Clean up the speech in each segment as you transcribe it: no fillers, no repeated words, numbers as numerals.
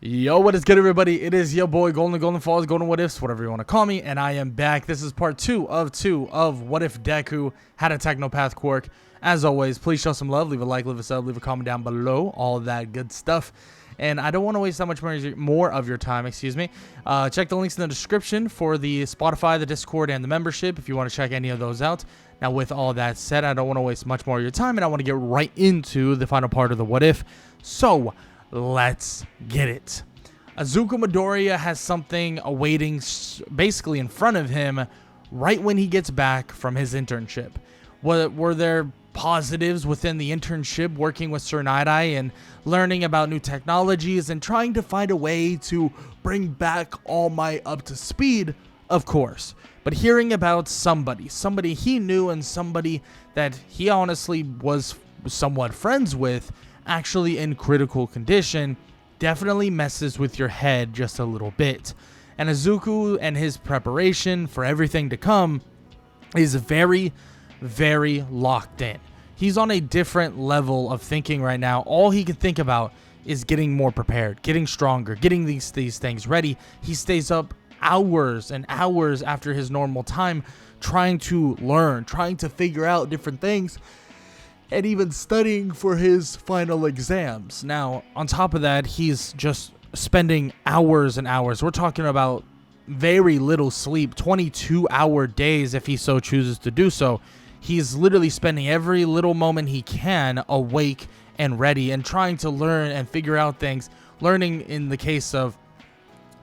Yo, what is good, everybody? It is your boy Golden Falls, Golden What Ifs, whatever you want to call me, and I am back. This is part 2 of What If Deku had a Technopath Quirk. As always, please show some love, leave a like, leave a sub, leave a comment down below, all that good stuff. And I don't want to waste that much more of your time, check the links in the description for the Spotify, the Discord, and the membership if you want to check any of those out. Now, with all that said, I don't want to waste much more of your time, and I want to get right into the final part of the What If. So, let's get it. Izuku Midoriya has something awaiting basically in front of him right when he gets back from his internship. Were there positives within the internship, working with Sir Night-Eye and learning about new technologies and trying to find a way to bring back All Might up to speed? Of course. But hearing about somebody he knew and somebody that he honestly was somewhat friends with, actually in critical condition, definitely messes with your head just a little bit. And Izuku and his preparation for everything to come is very, very locked in. He's on a different level of thinking right now. All he can think about is getting more prepared, getting stronger, getting these things ready. He stays up hours and hours after his normal time trying to learn, trying to figure out different things, and even studying for his final exams. Now, on top of that, he's just spending hours and hours. We're talking about very little sleep, 22-hour days if he so chooses to do so. He's literally spending every little moment he can awake and ready and trying to learn and figure out things. Learning in the case of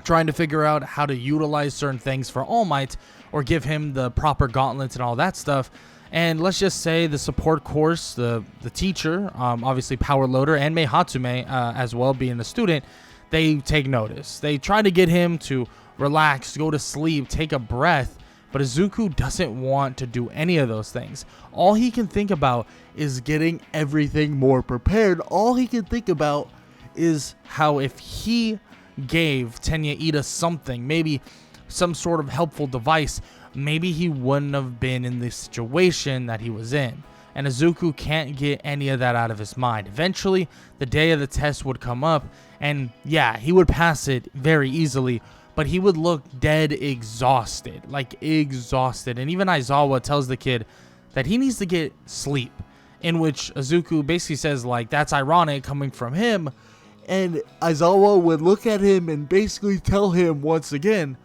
trying to figure out how to utilize certain things for All Might or give him the proper gauntlets and all that stuff. And let's just say the support course, the teacher, obviously Power Loader and Mei Hatsume as well, being a student, they take notice. They try to get him to relax, go to sleep, take a breath, but Izuku doesn't want to do any of those things. All he can think about is getting everything more prepared. All he can think about is how if he gave Tenya Ida something, maybe some sort of helpful device, maybe he wouldn't have been in the situation that he was in. And Izuku can't get any of that out of his mind. Eventually, the day of the test would come up, and yeah, he would pass it very easily, but he would look dead exhausted, like exhausted. And even Aizawa tells the kid that he needs to get sleep, in which Izuku basically says, like, that's ironic coming from him. And Aizawa would look at him and basically tell him once again,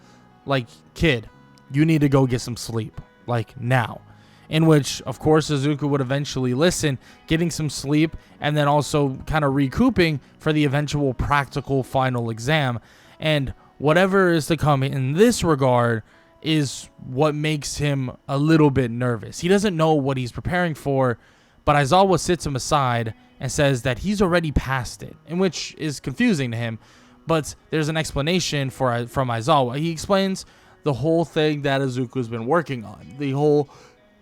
like, kid, you need to go get some sleep, like now. In which, of course, Izuku would eventually listen, getting some sleep, and then also kind of recouping for the eventual practical final exam. And whatever is to come in this regard is what makes him a little bit nervous. He doesn't know what he's preparing for, but Aizawa sits him aside and says that he's already passed it, in which is confusing to him. But there's an explanation from Aizawa. He explains the whole thing that Izuku's been working on, the whole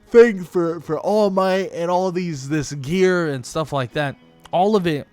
thing for All Might and all this gear and stuff like that. All of it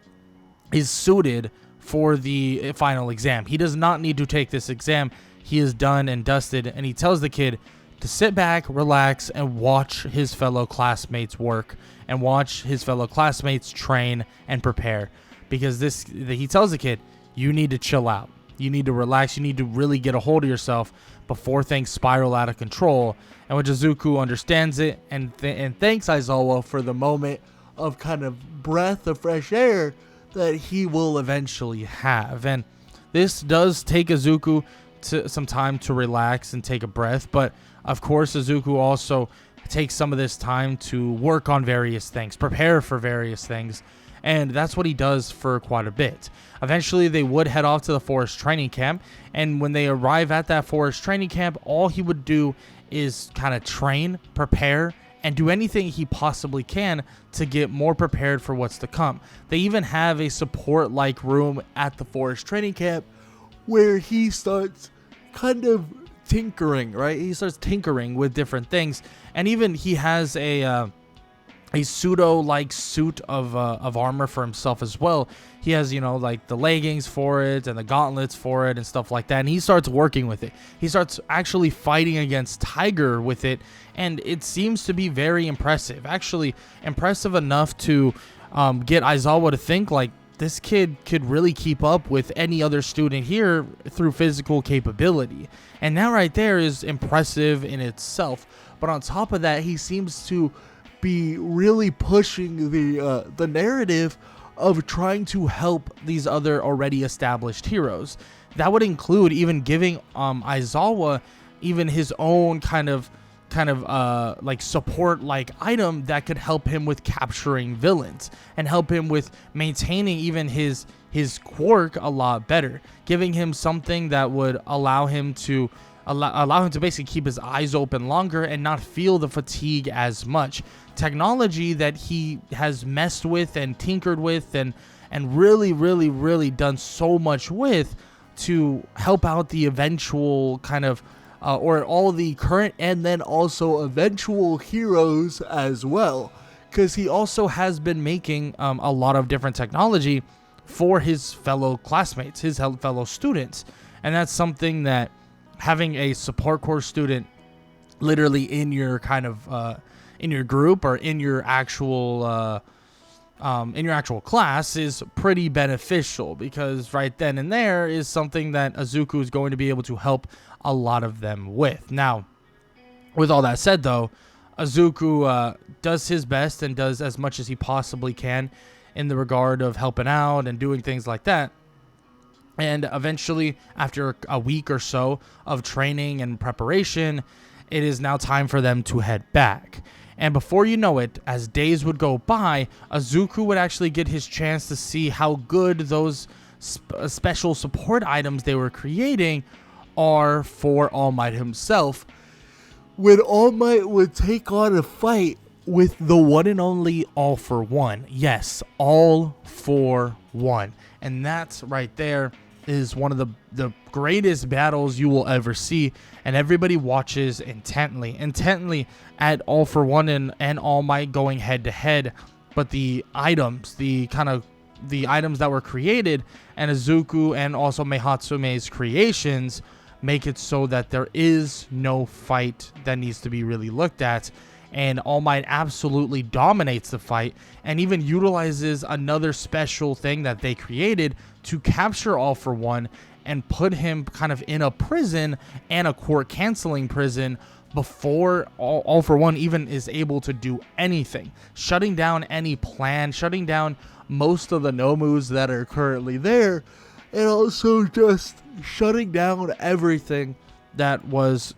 is suited for the final exam. He does not need to take this exam. He is done and dusted, and he tells the kid to sit back, relax, and watch his fellow classmates work and watch his fellow classmates train and prepare, because he tells the kid, you need to chill out. You need to relax. You need to really get a hold of yourself before things spiral out of control. And when Izuku understands it and thanks Aizawa for the moment of kind of breath of fresh air that he will eventually have. And this does take Izuku some time to relax and take a breath. But of course, Izuku also takes some of this time to work on various things, prepare for various things. And that's what he does for quite a bit. Eventually, they would head off to the forest training camp. And when they arrive at that forest training camp, all he would do is kind of train, prepare, and do anything he possibly can to get more prepared for what's to come. They even have a support-like room at the forest training camp where he starts kind of tinkering, right? He starts tinkering with different things. And even he has a pseudo-like suit of armor for himself as well. He has, like the leggings for it and the gauntlets for it and stuff like that. And he starts working with it. He starts actually fighting against Tiger with it. And it seems to be very impressive. Actually, impressive enough to get Aizawa to think, like, this kid could really keep up with any other student here through physical capability. And that right there is impressive in itself. But on top of that, he seems to be really pushing the narrative of trying to help these other already established heroes. That would include even giving Aizawa even his own kind of like support like item that could help him with capturing villains and help him with maintaining even his quirk a lot better, giving him something that would allow him to basically keep his eyes open longer and not feel the fatigue as much. Technology that he has messed with and tinkered with and really done so much with to help out the eventual kind of or all the current and then also eventual heroes as well, because he also has been making a lot of different technology for his fellow classmates, his fellow students. And that's something that having a support course student literally in your kind of in your group or in your actual class is pretty beneficial, because right then and there is something that Izuku is going to be able to help a lot of them with. Now, with all that said though, Izuku does his best and does as much as he possibly can in the regard of helping out and doing things like that. And eventually, after a week or so of training and preparation, it is now time for them to head back. And before you know it, as days would go by, Izuku would actually get his chance to see how good those special support items they were creating are for All Might himself, when All Might would take on a fight with the one and only All for One. Yes, All for One. And that's right there is one of the greatest battles you will ever see, and everybody watches intently at All for One and All Might going head to head. But the items, the items that were created, and Izuku and also Mihatsume's creations make it so that there is no fight that needs to be really looked at. And All Might absolutely dominates the fight and even utilizes another special thing that they created to capture All for One and put him kind of in a prison, and a quirk canceling prison, before All for One even is able to do anything, shutting down any plan, shutting down most of the Nomus that are currently there, and also just shutting down everything that was,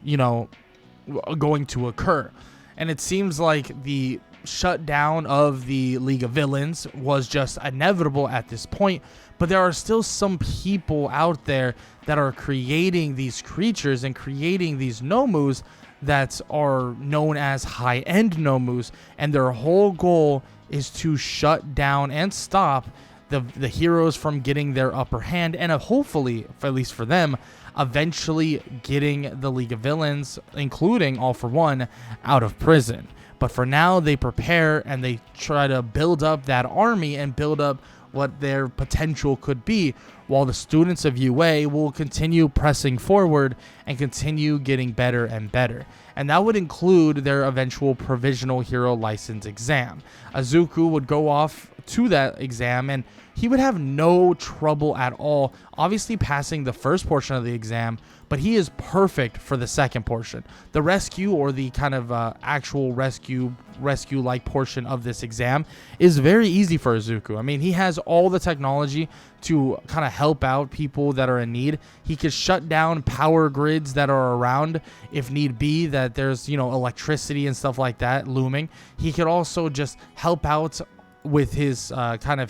going to occur. And it seems like the shutdown of the League of Villains was just inevitable at this point, but there are still some people out there that are creating these creatures and creating these Nomus that are known as high-end Nomus, and their whole goal is to shut down and stop the heroes from getting their upper hand, and hopefully, at least for them, eventually getting the League of Villains, including All for One, out of prison. But for now, they prepare and they try to build up that army and build up what their potential could be, while the students of UA will continue pressing forward and continue getting better and better. And that would include their eventual Provisional Hero License exam. Izuku would go off to that exam and he would have no trouble at all, obviously passing the first portion of the exam, but he is perfect for the second portion. The rescue, or the kind of actual rescue-like portion of this exam, is very easy for Izuku. I mean, he has all the technology to kind of help out people that are in need. He could shut down power grids that are around if need be, that there's, electricity and stuff like that looming. He could also just help out with his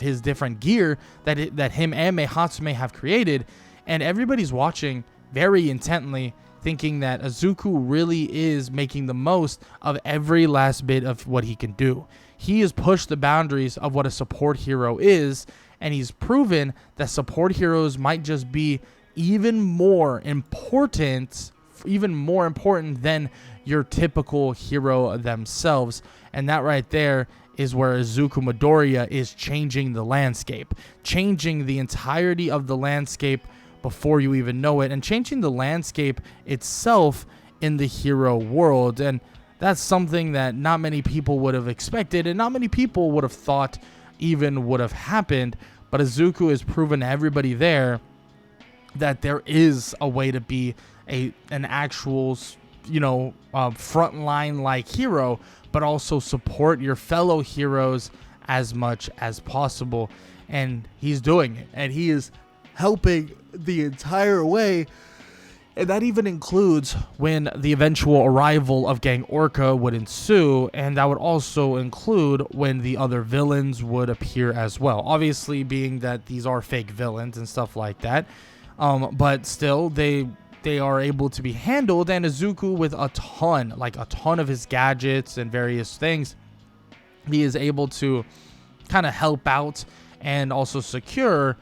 his different gear that him and Mihatsume have created, and everybody's watching very intently, thinking that Izuku really is making the most of every last bit of what he can do. He has pushed the boundaries of what a support hero is, and he's proven that support heroes might just be even more important than your typical hero themselves. And that right there is where Izuku Midoriya is changing the landscape, changing the entirety of the landscape before you even know it, and changing the landscape itself in the hero world. And that's something that not many people would have expected, and not many people would have thought even would have happened. But Izuku has proven to everybody there that there is a way to be an actual, frontline like hero, but also support your fellow heroes as much as possible. And he's doing it, and he is helping the entire way. And that even includes when the eventual arrival of Gang Orca would ensue, and that would also include when the other villains would appear as well. Obviously, being that these are fake villains and stuff like that, but still, they are able to be handled. And Izuku, with a ton of his gadgets and various things, he is able to kind of help out and also secure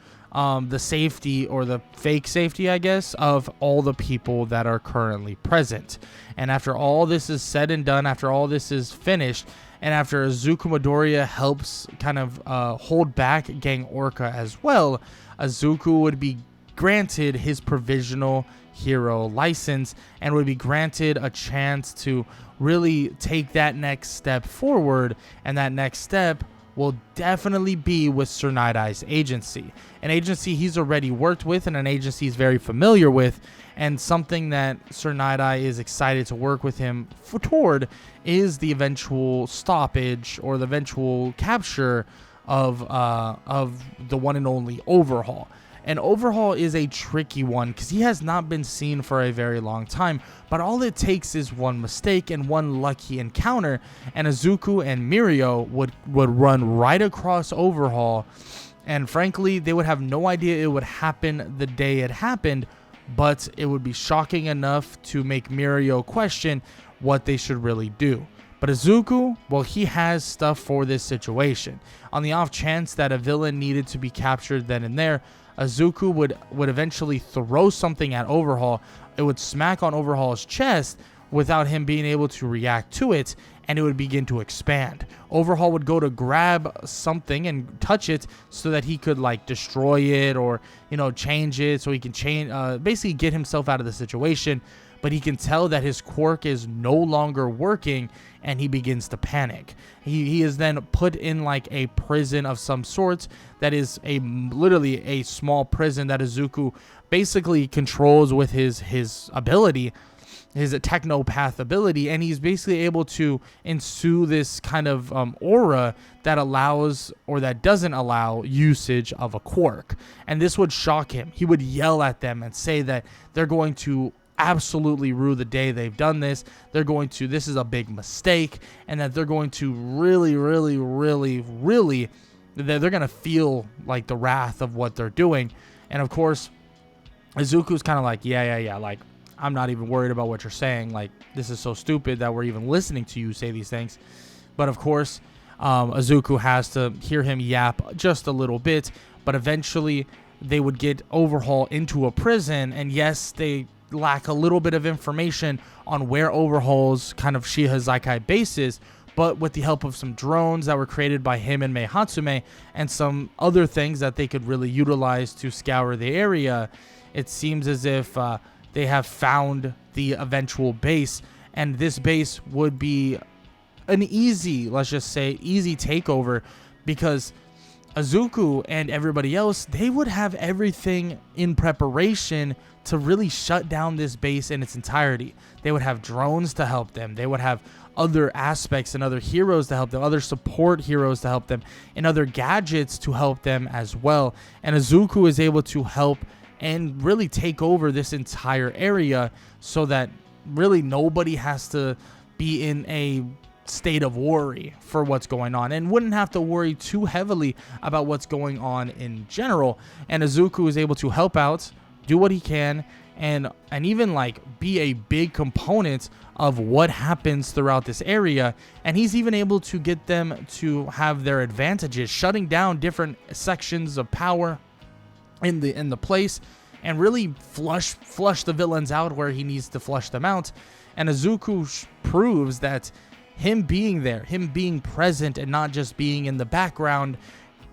the safety, or the fake safety, I guess, of all the people that are currently present. And after all this is said and done, after all this is finished, and after Izuku Midoriya helps kind of hold back Gang Orca as well, Izuku would be granted his provisional hero license and would be granted a chance to really take that next step forward. And that next step will definitely be with Sir Night-Eye's agency, an agency he's already worked with and an agency he's very familiar with, and something that Sir Night-Eye is excited to work with him toward is the eventual stoppage or the eventual capture of the one and only Overhaul. And Overhaul is a tricky one because he has not been seen for a very long time, but all it takes is one mistake and one lucky encounter, and Izuku and Mirio would run right across Overhaul, and frankly, they would have no idea it would happen the day it happened, but it would be shocking enough to make Mirio question what they should really do. But Izuku, well, he has stuff for this situation. On the off chance that a villain needed to be captured then and there, Izuku would eventually throw something at Overhaul. It would smack on Overhaul's chest without him being able to react to it, and it would begin to expand. Overhaul would go to grab something and touch it so that he could destroy it or change it, so he can basically get himself out of the situation. But he can tell that his quirk is no longer working, and he begins to panic. He is then put in a prison of some sort that is literally a small prison that Izuku basically controls with his ability, his Technopath ability, and he's basically able to ensue this kind of aura that allows or that doesn't allow usage of a quirk. And this would shock him. He would yell at them and say that they're going to absolutely rue the day they've done this. This is a big mistake, and that they're going to really they're going to feel the wrath of what they're doing. And of course, Izuku's kind of yeah, I'm not even worried about what you're saying. This is so stupid that we're even listening to you say these things. But of course, Izuku has to hear him yap just a little bit, but eventually they would get Overhaul into a prison, and yes, they lack a little bit of information on where Overhaul's kind of Shihazaikai base is, but with the help of some drones that were created by him and Mei Hatsume and some other things that they could really utilize to scour the area, it seems as if they have found the eventual base, and this base would be an easy takeover, because Izuku and everybody else, they would have everything in preparation to really shut down this base in its entirety. They would have drones to help them. They would have other aspects and other heroes to help them, other support heroes to help them, and other gadgets to help them as well. And Izuku is able to help and really take over this entire area so that really nobody has to be in a state of worry for what's going on, and wouldn't have to worry too heavily about what's going on in general. And Izuku is able to help out, do what he can, and even be a big component of what happens throughout this area. And he's even able to get them to have their advantages, shutting down different sections of power in the place, and really flush the villains out where he needs to flush them out. And Izuku proves that him being there, him being present and not just being in the background,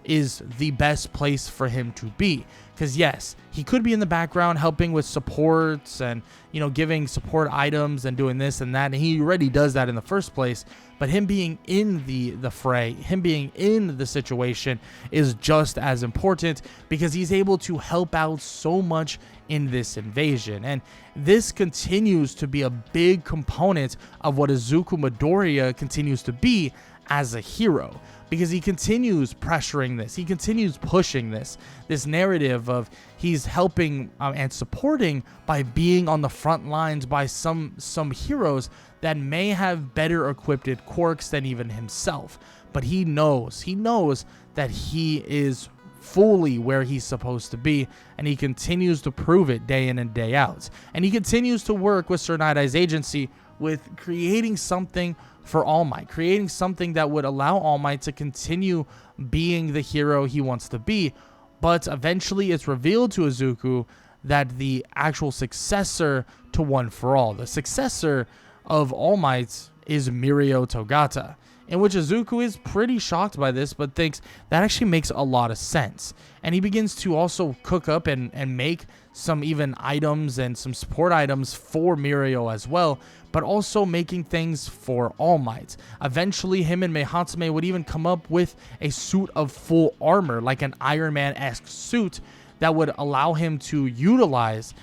is the best place for him to be. Because yes, he could be in the background helping with supports and, you know, giving support items and doing this and that, and he already does that in the first place. But him being in the fray, him being in the situation is just as important, because he's able to help out so much in this invasion. And this continues to be a big component of what Izuku Midoriya continues to be as a hero, because he continues pressuring this, he continues pushing this narrative of he's helping and supporting by being on the front lines by some heroes that may have better equipped quirks than even himself. But he knows that he is fully where he's supposed to be, and he continues to prove it day in and day out. And he continues to work with Sir Night-Eye's agency with creating something for All Might, creating something that would allow All Might to continue being the hero he wants to be. But eventually it's revealed to Izuku that the actual successor to One For All, the successor of All Might, is Mirio Togata, in which Izuku is pretty shocked by this, but thinks that actually makes a lot of sense. And he begins to also cook up and make some even items and some support items for Mirio as well, but also making things for All Might. Eventually, him and Meihatsume would even come up with a suit of full armor, like an Iron Man-esque suit that would allow him to utilize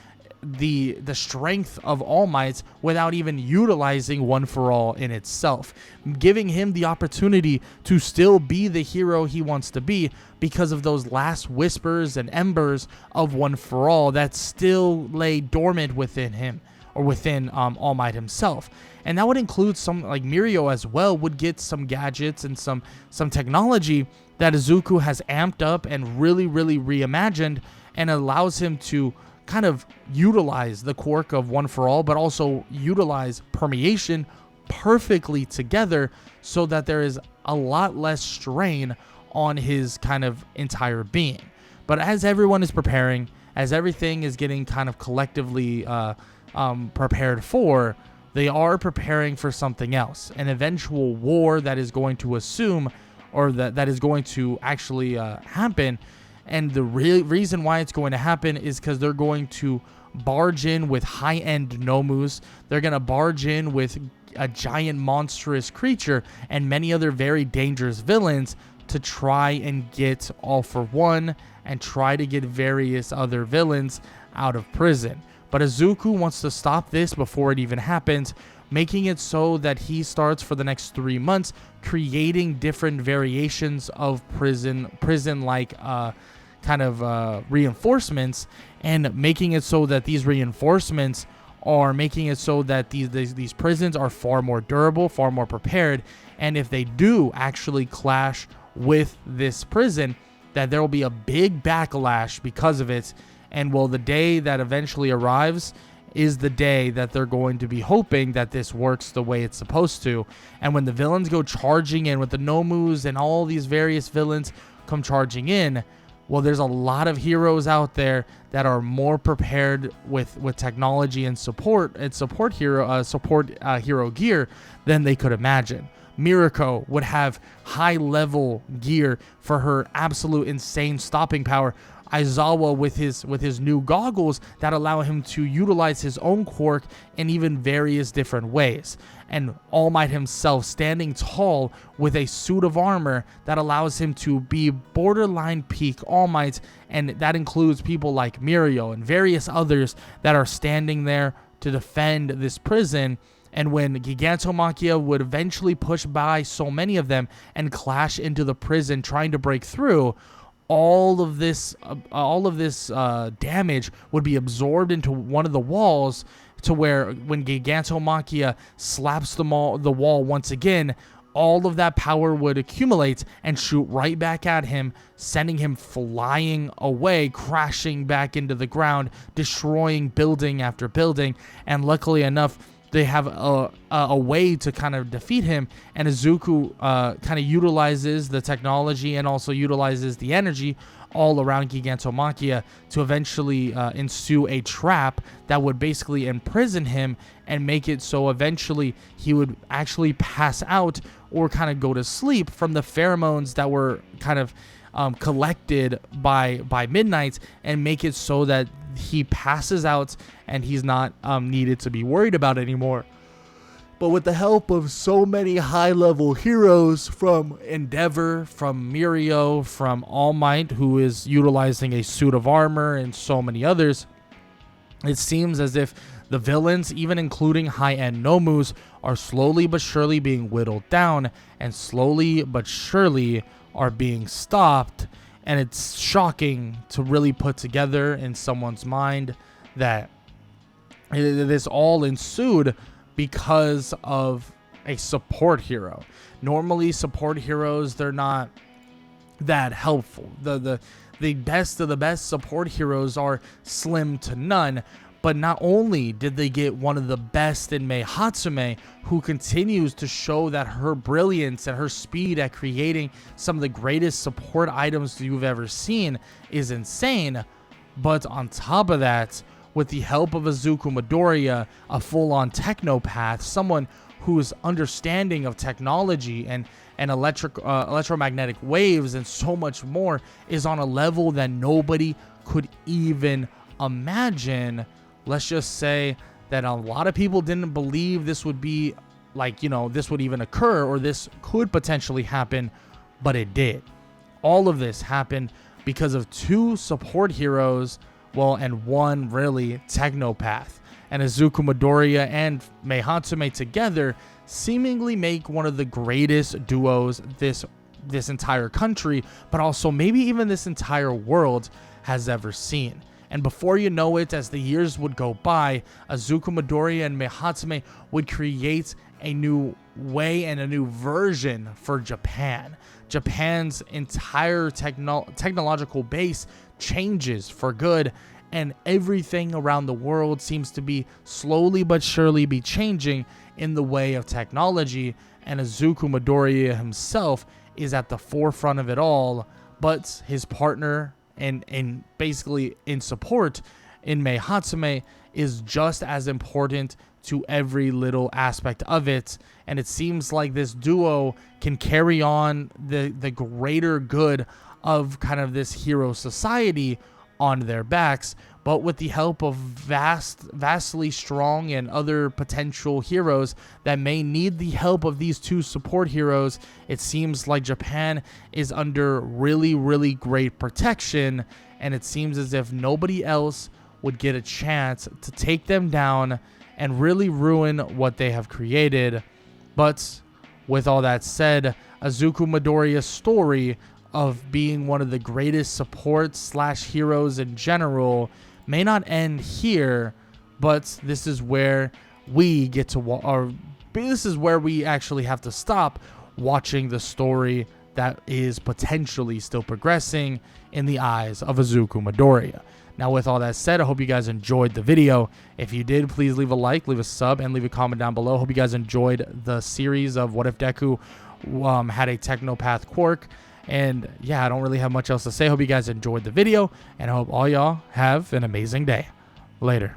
the strength of All Might without even utilizing One For All in itself, giving him the opportunity to still be the hero he wants to be because of those last whispers and embers of One For All that still lay dormant within him, or within All Might himself. And that would include some, like Mirio as well, would get some gadgets and some technology that Izuku has amped up and really reimagined, and allows him to kind of utilize the quirk of One For All, but also utilize permeation perfectly together, so that there is a lot less strain on his kind of entire being. But as everyone is preparing, as everything is getting kind of collectively prepared for, they are preparing for something else, an eventual war that is going to assume, or that is going to actually happen. And the reason why it's going to happen is because they're going to barge in with high-end Nomus. They're going to barge in with a giant monstrous creature and many other very dangerous villains to try and get All For One and try to get various other villains out of prison. But Izuku wants to stop this before it even happens, making it so that he starts for the next 3 months creating different variations of prison-like kind of reinforcements, and making it so that these reinforcements are making it so that these prisons are far more durable, far more prepared, and if they do actually clash with this prison, that there will be a big backlash because of it. And well, the day that eventually arrives is the day that they're going to be hoping that this works the way it's supposed to. And when the villains go charging in, with the Nomus and all these various villains come charging in, well, there's a lot of heroes out there that are more prepared with technology and support hero gear than they could imagine. Mirako would have high-level gear for her absolute insane stopping power. Aizawa with his new goggles that allow him to utilize his own quirk in even various different ways. And All Might himself standing tall with a suit of armor that allows him to be borderline peak All Might, and that includes people like Mirio and various others that are standing there to defend this prison. And when Gigantomachia would eventually push by so many of them and clash into the prison trying to break through, all of this damage would be absorbed into one of the walls, to where when Gigantomachia slaps the wall once again, all of that power would accumulate and shoot right back at him, sending him flying away, crashing back into the ground, destroying building after building. And luckily enough, they have a way to kind of defeat him, and Izuku kind of utilizes the technology and also utilizes the energy all around Gigantomachia to eventually ensue a trap that would basically imprison him and make it so eventually he would actually pass out or kind of go to sleep from the pheromones that were kind of collected by midnight and make it so that he passes out and he's not needed to be worried about anymore. But with the help of so many high-level heroes from Endeavor, from Mirio, from All Might, who is utilizing a suit of armor, and so many others, it seems as if the villains, even including high-end Nomus, are slowly but surely being whittled down, and slowly but surely are being stopped. And it's shocking to really put together in someone's mind that this all ensued because of a support hero. Normally, support heroes, they're not that helpful. The best of the best support heroes are slim to none. But not only did they get one of the best in Mei Hatsume, who continues to show that her brilliance and her speed at creating some of the greatest support items you've ever seen is insane. But on top of that, with the help of Izuku Midoriya, a full-on technopath, someone whose understanding of technology and electromagnetic waves and so much more is on a level that nobody could even imagine. Let's just say that a lot of people didn't believe this would be like, this would even occur or this could potentially happen, but it did. All of this happened because of two support heroes, and one really technopath. And Izuku Midoriya and Mei Hatsume together seemingly make one of the greatest duos this entire country, but also maybe even this entire world has ever seen. And before you know it, as the years would go by, Izuku Midoriya and Mei Hatsume would create a new way and a new version for Japan. Japan's entire technological base changes for good, and everything around the world seems to be slowly but surely be changing in the way of technology, and Izuku Midoriya himself is at the forefront of it all, but his partner and basically in support in Mei Hatsume is just as important to every little aspect of it. And it seems like this duo can carry on the greater good of kind of this hero society on their backs, but with the help of vastly strong and other potential heroes that may need the help of these two support heroes. It seems like Japan is under really, really great protection, and it seems as if nobody else would get a chance to take them down and really ruin what they have created. But with all that said, Izuku Midoriya's story of being one of the greatest supports / heroes in general may not end here, but this is where we get to, this is where we actually have to stop watching the story that is potentially still progressing in the eyes of Izuku Midoriya. Now, with all that said, I hope you guys enjoyed the video. If you did, please leave a like, leave a sub, and leave a comment down below. Hope you guys enjoyed the series of What If Deku had a Technopath Quirk. And yeah, I don't really have much else to say. Hope you guys enjoyed the video, and I hope all y'all have an amazing day. Later.